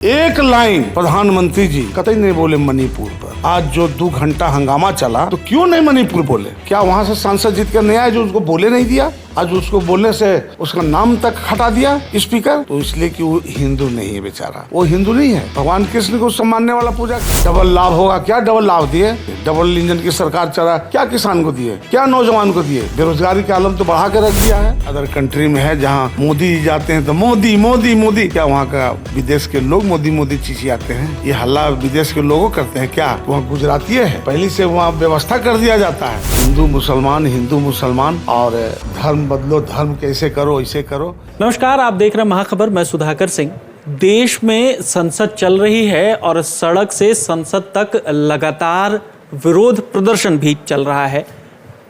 एक लाइन प्रधानमंत्री जी कतई नहीं बोले मणिपुर पर। आज जो 2 घंटा हंगामा चला तो क्यों नहीं मणिपुर बोले? क्या वहाँ से सांसद जीत कर नहीं आए जो उसको बोले नहीं दिया? आज उसको बोलने से उसका नाम तक हटा दिया स्पीकर। तो इसलिए कि वो हिंदू नहीं है बेचारा, वो हिंदू नहीं है। भगवान कृष्ण को सम्मानने वाला पूजा। डबल लाभ होगा, क्या डबल लाभ दिए? डबल इंजन की सरकार चला, क्या किसान को दिए, क्या नौजवान को दिए? बेरोजगारी का आलम तो बढ़ा कर रख दिया है। अदर कंट्री में है जहाँ मोदी जी जाते हैं तो मोदी मोदी मोदी, क्या वहाँ का विदेश के लोग मोदी मोदी चिचियाते हैं? ये हल्ला विदेश के लोगों करते हैं क्या? वहाँ गुजराती है, पहले से वहाँ व्यवस्था कर दिया जाता है। हिंदू मुसलमान और धर्म बदलो, धर्म कैसे करो ऐसे करो। नमस्कार, आप देख रहे हैं महाखबर। मैं सुधाकर सिंह। देश में संसद चल रही है और सड़क से संसद तक लगातार विरोध प्रदर्शन भी चल रहा है।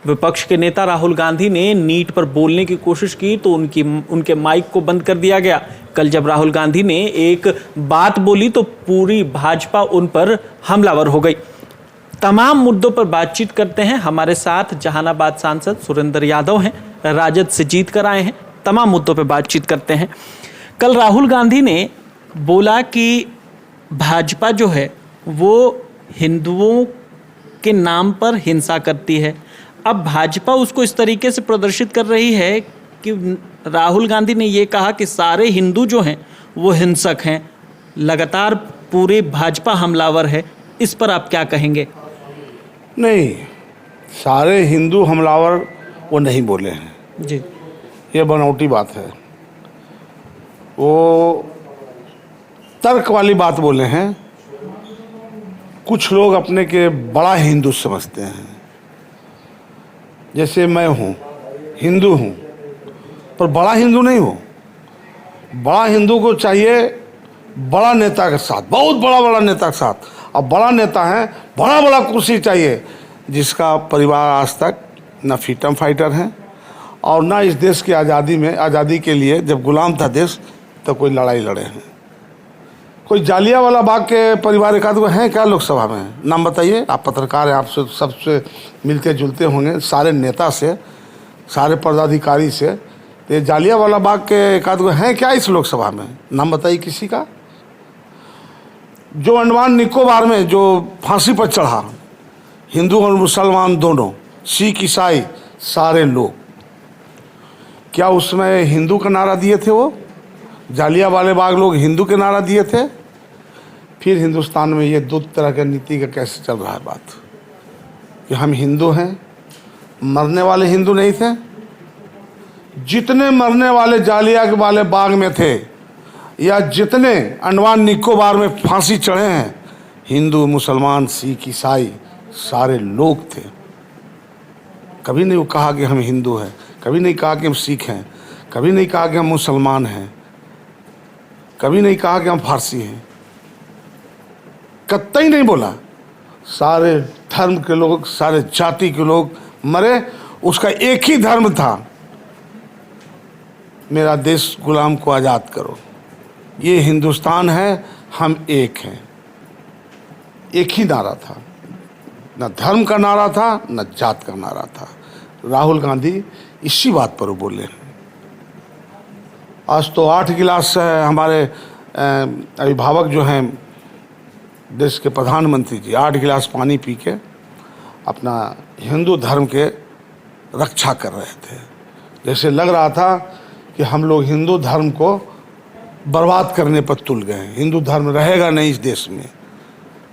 विपक्ष के नेता राहुल गांधी ने नीट पर बोलने की कोशिश की तो उनके माइक को बंद कर दिया गया। कल जब राहुल गांधी ने एक बात बोली तो पूरी भाजपा उन पर हमलावर हो गई। तमाम मुद्दों पर बातचीत करते हैं। हमारे साथ जहानाबाद सांसद सुरेंद्र यादव हैं, राजद से जीत कर आए हैं। तमाम मुद्दों पर बातचीत करते हैं। कल राहुल गांधी ने बोला कि भाजपा जो है वो हिंदुओं के नाम पर हिंसा करती है। अब भाजपा उसको इस तरीके से प्रदर्शित कर रही है कि राहुल गांधी ने ये कहा कि सारे हिंदू जो हैं वो हिंसक हैं। लगातार पूरे भाजपा हमलावर है। इस पर आप क्या कहेंगे? नहीं, सारे हिंदू हमलावर वो नहीं बोले हैं जी, ये बनावटी बात है। वो तर्क वाली बात बोले हैं। कुछ लोग अपने के बड़ा हिंदू समझते हैं। जैसे मैं हूँ, हिंदू हूँ, पर बड़ा हिंदू नहीं हूँ। बड़ा हिंदू को चाहिए बड़ा नेता के साथ, बहुत बड़ा नेता के साथ। अब बड़ा नेता है, बड़ा कुर्सी चाहिए, जिसका परिवार आज तक न फ्रीडम फाइटर है और ना इस देश की आज़ादी के लिए जब गुलाम था देश तो कोई लड़ाई लड़े हैं। कोई जालियांवाला बाग के परिवार एक आदमी हैं क्या लोकसभा में? नाम बताइए। आप पत्रकार हैं, आपसे सबसे मिलते जुलते होंगे, सारे नेता से, सारे पदाधिकारी से। तो ये जालियांवाला बाग के एक आदमी हैं क्या इस लोकसभा में? नाम बताइए किसी का। जो अंडमान निकोबार में जो फांसी पर चढ़ा, हिंदू और मुसलमान दोनों, सिख ईसाई सारे लोग, क्या उसमें हिंदू का नारा दिए थे? वो जालियांवाला बाग लोग हिंदू के नारा दिए थे? फिर हिंदुस्तान में ये 2 तरह के नीति का कैसे चल रहा है बात कि हम हिंदू हैं? मरने वाले हिंदू नहीं थे? जितने मरने वाले जालियांवाला बाग में थे या जितने अंडमान निकोबार में फांसी चढ़े हैं, हिंदू मुसलमान सिख ईसाई सारे लोग थे। कभी नहीं कहा कि हम हिंदू हैं, कभी नहीं कहा कि हम सिख हैं, कभी नहीं कहा कि हम मुसलमान हैं, कभी नहीं कहा कि हम फारसी हैं। कतई नहीं बोला। सारे धर्म के लोग, सारे जाति के लोग मरे। उसका एक ही धर्म था, मेरा देश गुलाम को आज़ाद करो। ये हिंदुस्तान है, हम एक हैं। एक ही नारा था, न धर्म का नारा था न जात का नारा था। राहुल गांधी इसी बात पर बोले। आज तो 8 गिलास हमारे अभिभावक जो हैं देश के प्रधानमंत्री जी 8 गिलास पानी पी के अपना हिंदू धर्म के रक्षा कर रहे थे। जैसे लग रहा था कि हम लोग हिंदू धर्म को बर्बाद करने पर तुल गए हैं। हिंदू धर्म रहेगा नहीं इस देश में।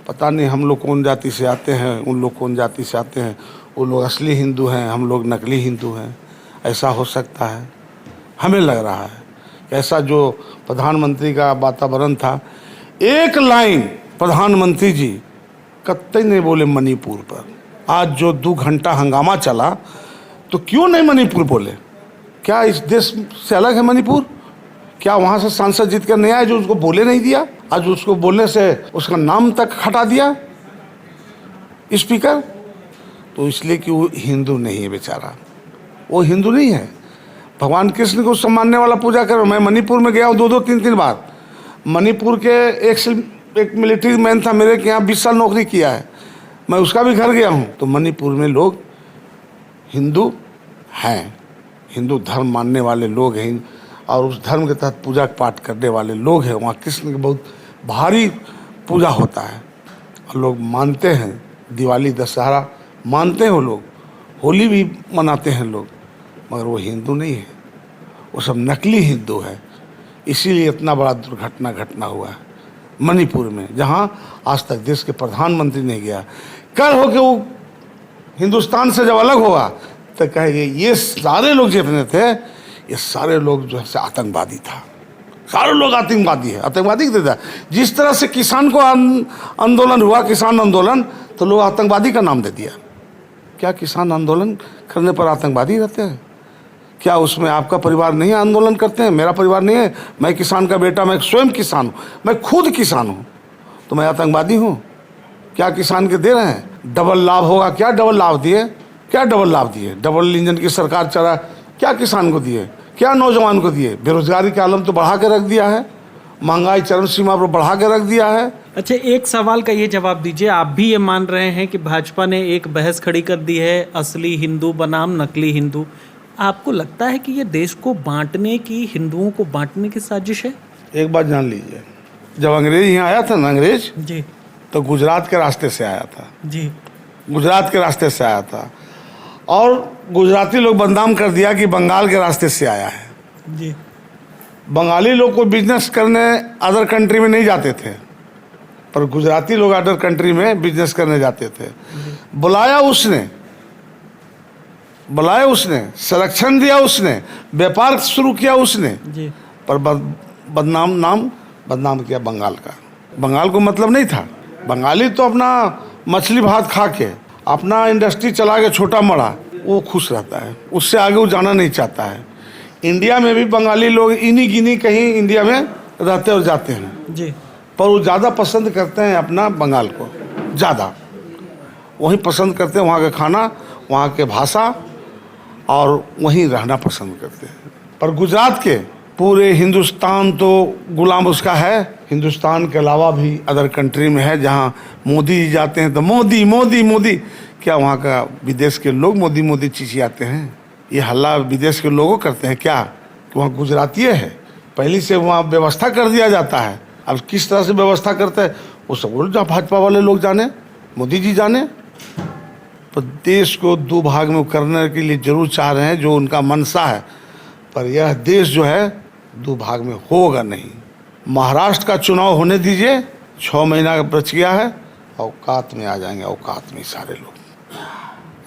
पता नहीं हम लोग कौन जाति से आते हैं, उन लोग कौन जाति से आते हैं। वो लोग असली हिंदू हैं, हम लोग नकली हिंदू हैं। ऐसा हो सकता है? हमें लग रहा है कि ऐसा जो प्रधानमंत्री का वातावरण था। एक लाइन प्रधानमंत्री जी कतई नहीं बोले मणिपुर पर। आज जो 2 घंटा हंगामा चला तो क्यों नहीं मणिपुर बोले? क्या इस देश से अलग है मणिपुर? क्या वहाँ से सांसद जीत कर नहीं आए जो उसको बोले नहीं दिया? आज उसको बोलने से उसका नाम तक हटा दिया स्पीकर। तो इसलिए कि वो हिंदू नहीं है बेचारा, वो हिंदू नहीं है। भगवान कृष्ण को सम्मानने वाला पूजा करो। मैं मणिपुर में गया हूँ 2-2, 3-3 बार। मणिपुर के एक मिलिट्री मैन था मेरे के यहाँ, 20 साल नौकरी किया है, मैं उसका भी घर गया हूँ। तो मणिपुर में लोग हिंदू हैं, हिंदू धर्म मानने वाले लोग हैं और उस धर्म के तहत पूजा पाठ करने वाले लोग हैं। वहाँ कृष्ण के बहुत भारी पूजा होता है और लोग मानते हैं, दिवाली दशहरा मानते हैं वो लोग, होली भी मनाते हैं लोग, मगर वो हिंदू नहीं है, वो सब नकली हिंदू है। इसीलिए इतना बड़ा घटना हुआ है मणिपुर में, जहाँ आज तक देश के प्रधानमंत्री नहीं गया। कल हो के वो हिंदुस्तान से जब अलग होगा तो कहेंगे ये सारे लोग जितने थे, ये सारे लोग जो है आतंकवादी था, सारे लोग आतंकवादी है, आतंकवादी कहते थे। जिस तरह से किसान को आंदोलन हुआ, किसान आंदोलन, तो लोग आतंकवादी का नाम दे दिया। क्या किसान आंदोलन करने पर आतंकवादी रहते हैं? क्या उसमें आपका परिवार नहीं आंदोलन करते हैं? मेरा परिवार नहीं है, मैं किसान का बेटा, मैं स्वयं किसान हूँ, मैं खुद किसान हूँ, तो मैं आतंकवादी हूँ? क्या किसान के दे रहे हैं? डबल लाभ होगा, क्या डबल लाभ दिए? क्या डबल लाभ दिए? डबल इंजन की सरकार चला, क्या किसान को दिए? क्या नौजवान को दिए? बेरोजगारी का आलम तो बढ़ा के रख दिया है, महंगाई चरम सीमा पर बढ़ा के रख दिया है। अच्छा, एक सवाल का ये जवाब दीजिए, आप भी ये मान रहे हैं कि भाजपा ने एक बहस खड़ी कर दी है, असली हिंदू बनाम नकली हिंदू। आपको लगता है कि ये देश को बांटने की, हिंदुओं को बांटने की साजिश है? एक बात जान लीजिए, जब अंग्रेज यहाँ आया था ना, अंग्रेज जी, तो गुजरात के रास्ते से आया था, जी, गुजरात के रास्ते से आया था, और गुजराती लोग बदनाम कर दिया कि बंगाल के रास्ते से आया है। जी, बंगाली लोग को बिजनेस करने अदर कंट्री में नहीं जाते थे, पर गुजराती लोग अदर कंट्री में बिजनेस करने जाते थे। बुलाया उसने, संरक्षण दिया उसने, व्यापार शुरू किया उसने, जी, पर बदनाम किया बंगाल का। बंगाल को मतलब नहीं था, बंगाली तो अपना मछली भात खा के, अपना इंडस्ट्री चला के छोटा बड़ा वो खुश रहता है, उससे आगे वो जाना नहीं चाहता है। इंडिया में भी बंगाली लोग इन्हीं गिनी कहीं इंडिया में रहते और जाते हैं, जी, पर वो ज़्यादा पसंद करते हैं अपना बंगाल को, ज़्यादा वहीं पसंद करते हैं, वहाँ का खाना, वहाँ के भाषा, और वहीं रहना पसंद करते हैं। पर गुजरात के पूरे हिंदुस्तान तो गुलाम उसका है, हिंदुस्तान के अलावा भी अदर कंट्री में है, जहाँ मोदी जी जाते हैं तो मोदी मोदी मोदी, क्या वहाँ का विदेश के लोग मोदी मोदी चिचियाते हैं? ये हल्ला विदेश के लोगों करते हैं क्या? कि वहाँ गुजराती है, पहले से वहाँ व्यवस्था कर दिया जाता है। अब किस तरह से व्यवस्था करते हैं वो सब जहाँ भाजपा वाले लोग जाने, मोदी जी जाने। तो देश को दो भाग में करने के लिए जरूर चाह रहे हैं, जो उनका मनसा है, पर यह देश जो है दो भाग में होगा नहीं। महाराष्ट्र का चुनाव होने दीजिए, 6 महीना का बच गया है, औकात में आ जाएंगे, औकात में सारे लोग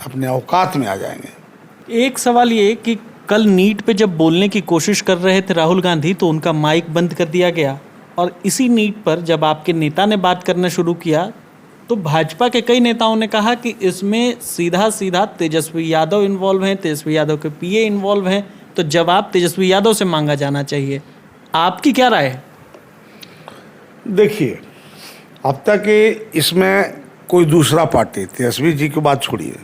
अपने औकात में आ जाएंगे। एक सवाल ये कि कल नीट पे जब बोलने की कोशिश कर रहे थे राहुल गांधी, तो उनका माइक बंद कर दिया गया, और इसी नीट पर जब आपके नेता ने बात करना शुरू किया तो भाजपा के कई नेताओं ने कहा कि इसमें सीधा सीधा तेजस्वी यादव इन्वॉल्व हैं, तेजस्वी यादव के पीए इन्वॉल्व हैं, तो जवाब तेजस्वी यादव से मांगा जाना चाहिए। आपकी क्या राय है? देखिए, अब तक इसमें कोई दूसरा पार्टी, तेजस्वी जी की बात छोड़िए,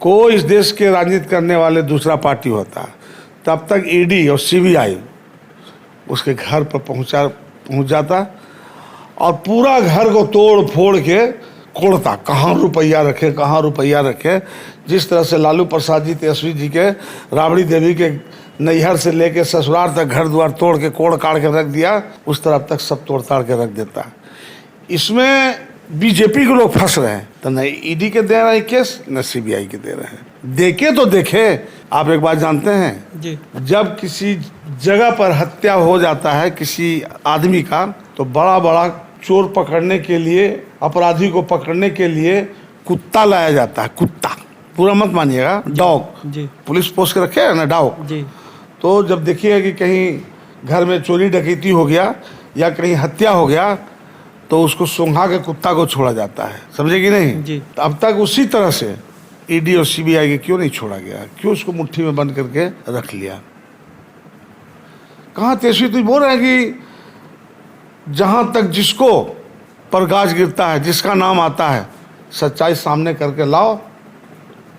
कोई इस देश के राजनीति करने वाले दूसरा पार्टी होता तब तक ईडी और सीबीआई उसके घर पर पहुंच जाता और पूरा घर को तोड़ फोड़ के कोड़ता, कहाँ रुपया रखे। जिस तरह से लालू प्रसाद जी, तेजस्वी जी के, राबड़ी देवी के नैहर से लेके ससुराल तक घर द्वार तोड़ के कोड़ काट के रख दिया, उस तरह तक सब तोड़ ताड़ के रख देता। इसमें बीजेपी के लोग फंस रहे हैं, तो न ईडी के दे रहे हैं केस, न सीबीआई के दे रहे हैं। देखे तो देखे, आप एक बात जानते हैं जी, जब किसी जगह पर हत्या हो जाता है किसी आदमी का, तो बड़ा बड़ा चोर पकड़ने के लिए, अपराधी को पकड़ने के लिए कुत्ता लाया जाता है, कुत्ता, पूरा मत मानिएगा, डॉग, जी, पुलिस पोस्ट के रखे है ना डॉग। जी, तो जब देखिए कि कहीं घर में चोरी डकैती हो गया या कहीं हत्या हो गया, तो उसको सूंघा के कुत्ता को छोड़ा जाता है, समझे कि नहीं? जी। तो अब तक उसी तरह से ईडी और सीबीआई के क्यों नहीं छोड़ा गया? क्यों उसको मुट्ठी में बंद करके रख लिया? कहाँ तेजस्वी तो बोल रहे हैं कि जहां तक जिसको पर गाज गिरता है, जिसका नाम आता है, सच्चाई सामने करके लाओ,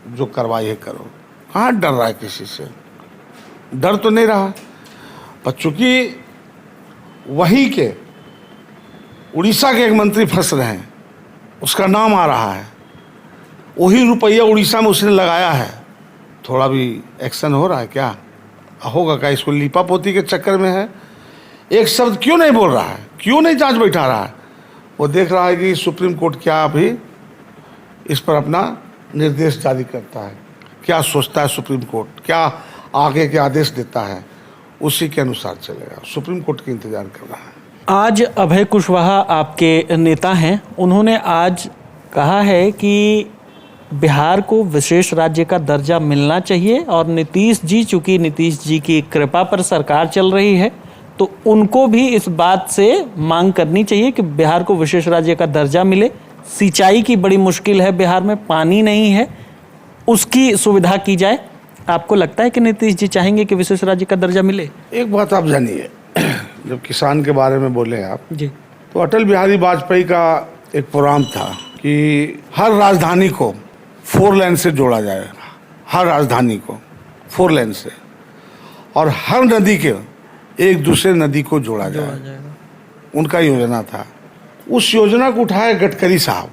जो करवाई है करो। कहाँ डर रहा है किसी से? डर तो नहीं रहा, पर चूंकि वही के उड़ीसा के एक मंत्री फंस रहे हैं, उसका नाम आ रहा है, वही रुपया उड़ीसा में उसने लगाया है, थोड़ा भी एक्शन हो रहा है क्या? होगा क्या? इसको लीपा पोती के चक्कर में है। एक शब्द क्यों नहीं बोल रहा है? क्यों नहीं जांच बैठा रहा है? वो देख रहा है कि सुप्रीम कोर्ट क्या अभी इस पर अपना निर्देश जारी करता है, क्या सोचता है सुप्रीम कोर्ट, क्या आगे के आदेश देता है, उसी के अनुसार चलेगा। सुप्रीम कोर्ट का इंतजार कर रहा है। आज अभय कुशवाहा आपके नेता हैं, उन्होंने आज कहा है कि बिहार को विशेष राज्य का दर्जा मिलना चाहिए और नीतीश जी, चूंकि नीतीश जी की कृपा पर सरकार चल रही है, तो उनको भी इस बात से मांग करनी चाहिए कि बिहार को विशेष राज्य का दर्जा मिले। सिंचाई की बड़ी मुश्किल है बिहार में, पानी नहीं है, उसकी सुविधा की जाए। आपको लगता है कि नीतीश जी चाहेंगे कि विशेष राज्य का दर्जा मिले? एक बात आप जानिए, जब किसान के बारे में बोले आप जी, तो अटल बिहारी वाजपेयी का एक प्रोग्राम था कि हर राजधानी को 4 लेन से जोड़ा जाए, हर राजधानी को 4 लेन से, और हर नदी के एक दूसरे नदी को जोड़ा जाए, उनका योजना था। उस योजना को उठाए गडकरी साहब,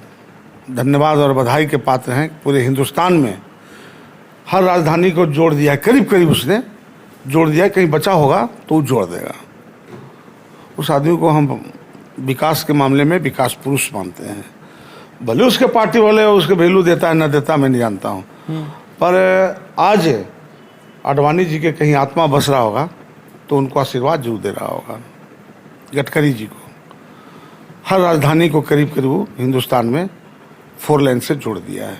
धन्यवाद और बधाई के पात्र हैं। पूरे हिंदुस्तान में हर राजधानी को जोड़ दिया, करीब करीब उसने जोड़ दिया, कहीं बचा होगा तो वो जोड़ देगा। उस आदमी को हम विकास के मामले में विकास पुरुष मानते हैं। भले उसके पार्टी वाले उसके वैल्यू देता है ना देता मैं नहीं जानता हूँ, पर आज आडवाणी जी के कहीं आत्मा बस रहा होगा तो उनको आशीर्वाद जरूर दे रहा होगा गडकरी जी को। हर राजधानी को करीब करीब हिंदुस्तान में 4 लेन से जोड़ दिया है।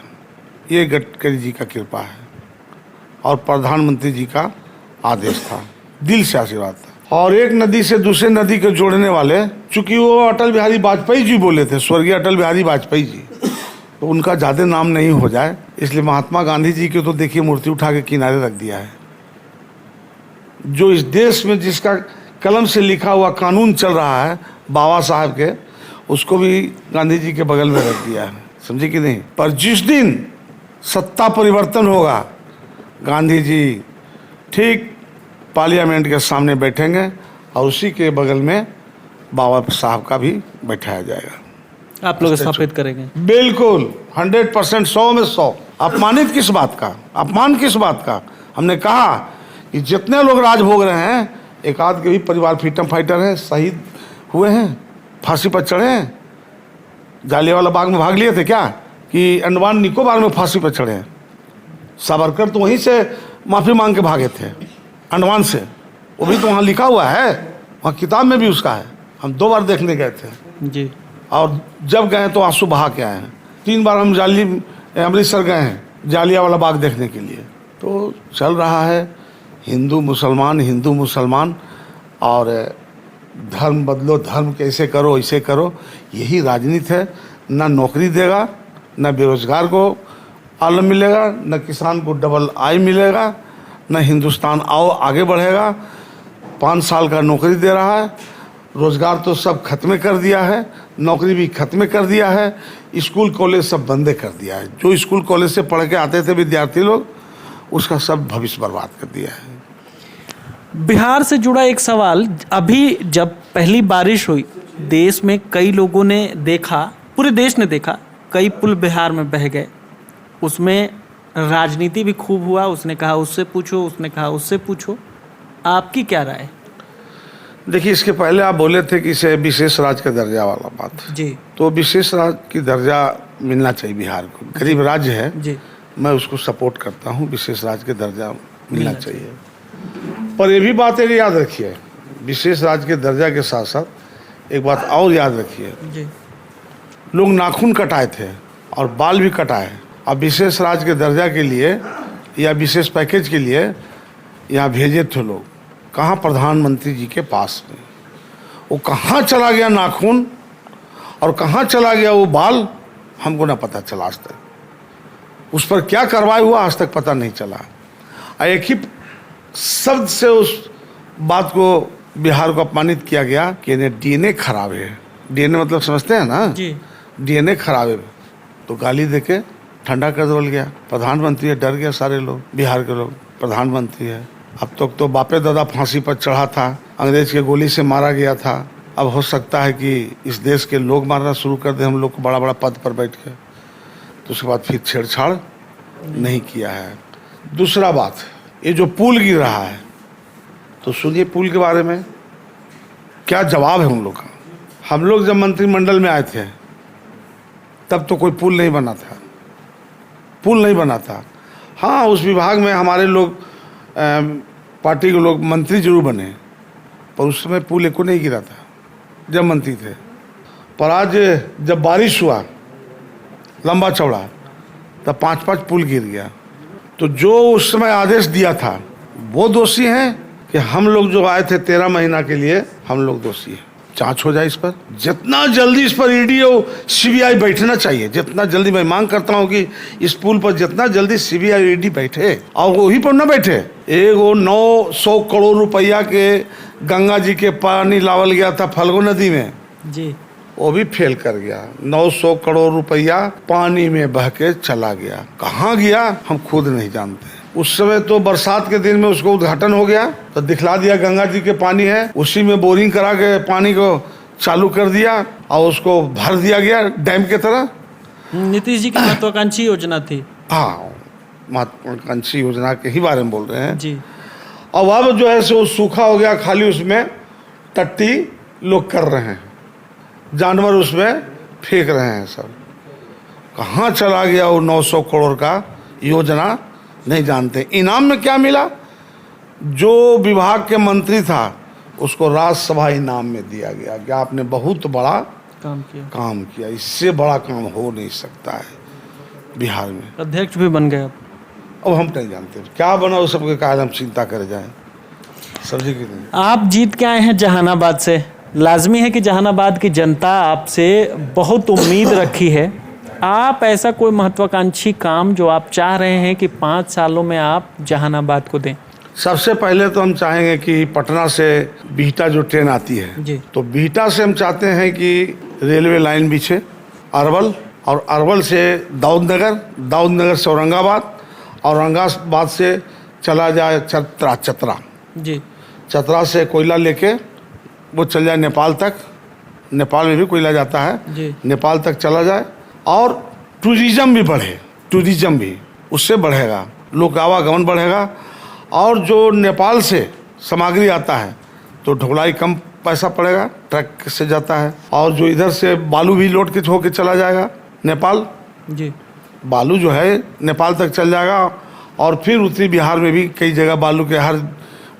ये गडकरी जी का कृपा है और प्रधानमंत्री जी का आदेश था, दिल से आशीर्वाद था। और एक नदी से दूसरे नदी को जोड़ने वाले, चूंकि वो अटल बिहारी वाजपेयी जी बोले थे, स्वर्गीय अटल बिहारी वाजपेयी जी, तो उनका ज़्यादा नाम नहीं हो जाए, इसलिए महात्मा गांधी जी की तो देखिए मूर्ति उठा के किनारे रख दिया है। जो इस देश में जिसका कलम से लिखा हुआ कानून चल रहा है बाबा साहब के, उसको भी गांधी जी के बगल में रख दिया है, समझे कि नहीं। पर जिस दिन सत्ता परिवर्तन होगा, गांधी जी ठीक पार्लियामेंट के सामने बैठेंगे और उसी के बगल में बाबा साहब का भी बैठाया जाएगा। आप लोग स्थापित करेंगे? बिल्कुल 100%, 100 में 100। अपमानित किस बात का, अपमान किस बात का? हमने कहा कि जितने लोग राज भोग रहे हैं, एक आध के भी परिवार फ्रीडम फाइटर हैं, शहीद हुए हैं, फांसी पर चढ़े हैं। जालियांवाला बाग में भाग लिए थे क्या कि अंडमान निकोबार में फांसी पर चढ़े हैं? सावरकर तो वहीं से माफ़ी मांग के भागे थे, अंडमान से। वो भी तो वहाँ लिखा हुआ है, वहाँ किताब में भी उसका है। हम 2 बार देखने गए थे जी, और जब गए तो आंसू बहा के आए हैं। 3 बार हम अमृतसर गए हैं जालियांवाला बाग देखने के लिए। तो चल रहा है हिंदू मुसलमान और धर्म बदलो, धर्म कैसे करो ऐसे करो, यही राजनीति है। ना नौकरी देगा, ना बेरोजगार को आलम मिलेगा, न किसान को डबल आय मिलेगा, न हिंदुस्तान आगे बढ़ेगा। 5 साल का नौकरी दे रहा है, रोजगार तो सब खत्म कर दिया है, नौकरी भी खत्म कर दिया है, स्कूल कॉलेज सब बंद कर दिया है। जो स्कूल कॉलेज से पढ़ के आते थे विद्यार्थी लोग, उसका सब भविष्य बर्बाद कर दिया है। बिहार से जुड़ा एक सवाल, अभी जब पहली बारिश हुई, देश में कई लोगों ने देखा, पूरे देश ने देखा, कई पुल बिहार में बह गए, उसमें राजनीति भी खूब हुआ। उसने कहा उससे पूछो, उसने कहा उससे पूछो। आपकी क्या राय? देखिए, इसके पहले आप बोले थे कि इसे विशेष राज्य का दर्जा वाला बात जी, तो विशेष राज्य की दर्जा मिलना चाहिए बिहार को। गरीब राज्य है जी, मैं उसको सपोर्ट करता हूँ, विशेष राज्य के दर्जा मिलना चाहिए। पर ये भी बात एक याद रखिए, विशेष राज्य के दर्जा के साथ साथ एक बात और याद रखिए, जी, लोग नाखून कटाए थे और बाल भी कटाए। अब विशेष राज्य के दर्जा के लिए या विशेष पैकेज के लिए यहाँ भेजे थे लोग, कहाँ? प्रधानमंत्री जी के पास में। वो कहाँ चला गया नाखून और कहाँ चला गया वो बाल, हमको ना पता चला आज तक। उस पर क्या कार्रवाई हुआ आज तक पता नहीं चला। एक ही शब्द से उस बात को बिहार को अपमानित किया गया कि डीएनए खराब है। डीएनए मतलब समझते हैं ना जी, डीएनए खराब है, तो गाली देके ठंडा कर दे गया। प्रधानमंत्री है, डर गया सारे लोग, बिहार के लोग, प्रधानमंत्री है। अब तक तो बापे दादा फांसी पर चढ़ा था, अंग्रेज के गोली से मारा गया था। अब हो सकता है कि इस देश के लोग मारना शुरू कर दे हम लोग को बड़ा बड़ा पद पर बैठ के, तो उसके बाद फिर छेड़छाड़ नहीं किया है। दूसरा बात, ये जो पुल गिर रहा है, तो सुनिए पुल के बारे में क्या जवाब है उन लोग का। हम लोग जब मंत्रिमंडल में आए थे तब तो कोई पुल नहीं बना था, पुल नहीं बना था। हाँ, उस विभाग में हमारे लोग पार्टी के लोग मंत्री जरूर बने, पर उस समय पुल एको नहीं गिरा था जब मंत्री थे। पर आज जब बारिश हुआ लंबा चौड़ा तब 5-5 पुल गिर गया। तो जो उस समय आदेश दिया था वो दोषी हैं कि हम लोग जो आए थे 13 महीना के लिए, हम लोग दोषी हैं। जांच हो जाए इस पर, जितना जल्दी इस पर ईडी और सीबीआई बैठना चाहिए। जितना जल्दी, मैं मांग करता हूं कि इस पुल पर जितना जल्दी सीबीआई ईडी बैठे, और वही पर न बैठे। एगो 900 करोड़ रुपया के गंगा जी के पानी लावल गया था फल्गु नदी में जी, वो भी फेल कर गया। 900 करोड़ रुपया पानी में बह के चला गया। कहाँ गया हम खुद नहीं जानते। उस समय तो बरसात के दिन में उसको उद्घाटन हो गया तो दिखला दिया गंगा जी के पानी है, उसी में बोरिंग करा के पानी को चालू कर दिया और उसको भर दिया गया डैम के तरह। नीतीश जी की महत्वाकांक्षी योजना थी। हाँ, महत्वाकांक्षी योजना के ही बारे में बोल रहे हैं जी। और अब जो है सो सूखा हो गया, खाली उसमें टट्टी लोग कर रहे हैं, जानवर उसमें फेंक रहे हैं सब। कहाँ चला गया वो 900 करोड़ का योजना नहीं जानते। इनाम में क्या मिला? जो विभाग के मंत्री था उसको राज्यसभा इनाम में दिया गया कि आपने बहुत बड़ा काम किया। इससे बड़ा काम हो नहीं सकता है बिहार में। अध्यक्ष भी बन गए। अब हम नहीं जानते क्या बना, उस सबके कारण हम चिंता कर जाए। सब्जी की नहीं। आप जीत के आए हैं जहानाबाद से, लाजमी है कि जहानाबाद की जनता आपसे बहुत उम्मीद रखी है। आप ऐसा कोई महत्वाकांक्षी काम जो आप चाह रहे हैं कि 5 सालों में आप जहानाबाद को दें? सबसे पहले तो हम चाहेंगे कि पटना से बिहटा जो ट्रेन आती है जी, तो बिहटा से हम चाहते हैं कि रेलवे लाइन बिछे अरवल, और अरवल से दाऊदनगर, दाऊदनगर से औरंगाबाद, औरंगाबाद से चला जाए चतरा जी, चतरा से कोयला लेके वो चल जाए नेपाल तक। नेपाल में भी कोयला जाता है जी। नेपाल तक चला जाए। और टूरिज्म भी बढ़े, टूरिज्म भी उससे बढ़ेगा, लोग आवागमन बढ़ेगा। और जो नेपाल से सामग्री आता है तो ढुलाई कम पैसा पड़ेगा, ट्रक से जाता है। और जो इधर से बालू भी लोड के होके चला जाएगा नेपाल, जी, बालू जो है नेपाल तक चल जाएगा। और फिर उत्तरी बिहार में भी कई जगह बालू के हर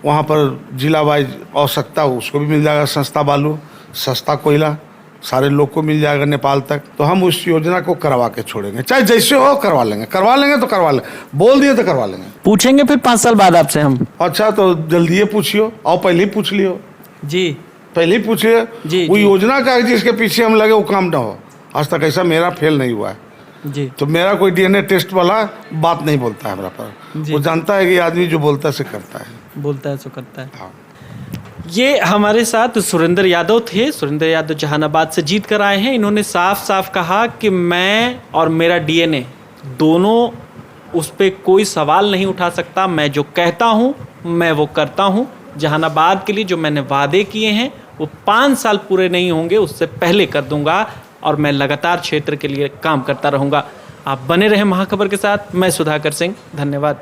वहाँ पर जिला वाइज आवश्यकता हो उसको भी मिल जाएगा, सस्ता बालू, सस्ता कोयला सारे लोग को मिल जाएगा नेपाल तक। तो हम उस योजना को करवा के छोड़ेंगे, चाहे जैसे हो करवा लेंगे तो करवा लेंगे, बोल दिए तो करवा लेंगे। पूछेंगे फिर 5 साल बाद आपसे हम। अच्छा, तो जल्दी पूछियो और पहले ही पूछ लियो जी, पहले ही पूछिए। जी, वो जी। योजना का जिसके पीछे हम लगे वो काम ना हो। आज तक ऐसा मेरा फेल नहीं हुआ है। जी, तो मेरा कोई डीएनए टेस्ट वाला बात नहीं बोलता है मेरा पर। जी। वो जानता है कि आदमी जो बोलता है से करता है। बोलता है सो करता है। हाँ। ये हमारे साथ सुरेंद्र यादव थे। सुरेंद्र यादव जहानाबाद से जीत कर आए हैं। इन्होंने साफ साफ कहा कि मैं और मेरा डीएनए दोनों, उस पर कोई सवाल नहीं उठा सकता। मैं जो कहता हूँ मैं वो करता हूँ। जहानाबाद के लिए जो मैंने वादे किए हैं वो 5 साल पूरे नहीं होंगे उससे पहले कर दूंगा, और मैं लगातार क्षेत्र के लिए काम करता रहूँगा। आप बने रहें महाखबर के साथ। मैं सुधाकर सिंह, धन्यवाद।